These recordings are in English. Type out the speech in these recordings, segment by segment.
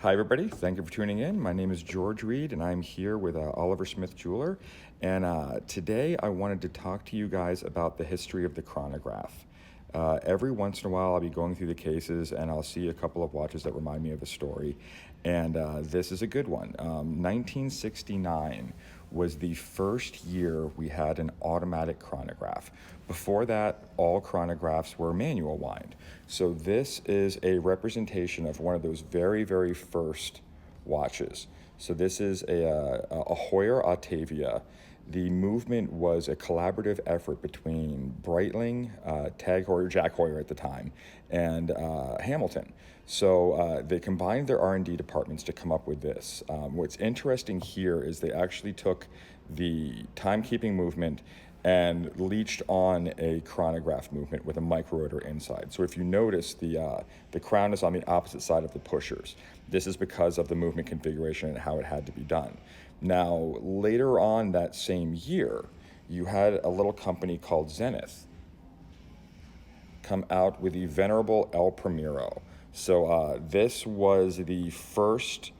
Hi, everybody. Thank you for tuning in. My name is George Reid, and I'm here with Oliver Smith Jeweler. And today I wanted to talk to you guys about the history of the chronograph. Every once in a while, I'll be going through the cases, and I'll see a couple of watches that remind me of a story. And this is a good one. 1969 was the first year we had an automatic chronograph. Before that, all chronographs were manual wind. So this is a representation of one of those very, very first watches. So this is a Heuer Autavia. The movement was a collaborative effort between Breitling, Tag Heuer, Jack Heuer at the time, and Hamilton. So they combined their R&D departments to come up with this. What's interesting here is they actually took the timekeeping movement and leached on a chronograph movement with a microrotor inside. So if you notice, the crown is on the opposite side of the pushers. This is because of the movement configuration and how it had to be done. Now, later on that same year, you had a little company called Zenith come out with the venerable El Primero. So this was the first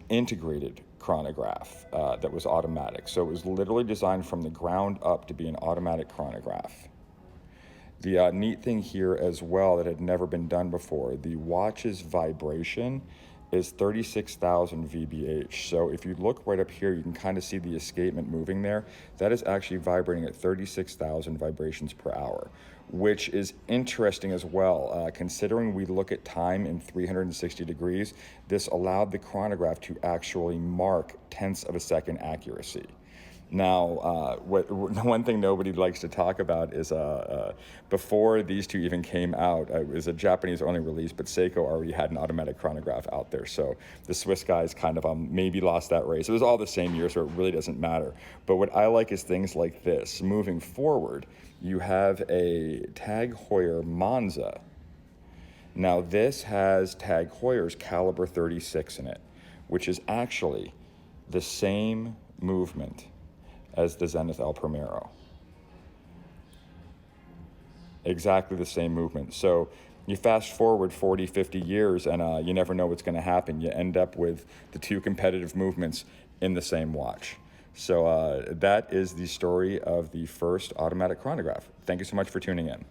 integrated chronograph that was automatic. So it was literally designed from the ground up to be an automatic chronograph. The neat thing here as well that had never been done before, the watch's vibration is 36,000 VBH. So if you look right up here, you can kind of see the escapement moving there. That is actually vibrating at 36,000 vibrations per hour, which is interesting as well. Considering we look at time in 360 degrees, this allowed the chronograph to actually mark tenths of a second accuracy. Now, one thing nobody likes to talk about is before these two even came out, it was a Japanese-only release, but Seiko already had an automatic chronograph out there. So the Swiss guys kind of maybe lost that race. It was all the same year, so it really doesn't matter. But what I like is things like this. Moving forward, you have a Tag Heuer Monza. Now, this has Tag Heuer's Calibre 36 in it, which is actually the same movement as the Zenith El Primero. Exactly the same movement. So you fast forward 40, 50 years and you never know what's going to happen. You end up with the two competitive movements in the same watch. So that is the story of the first automatic chronograph. Thank you so much for tuning in.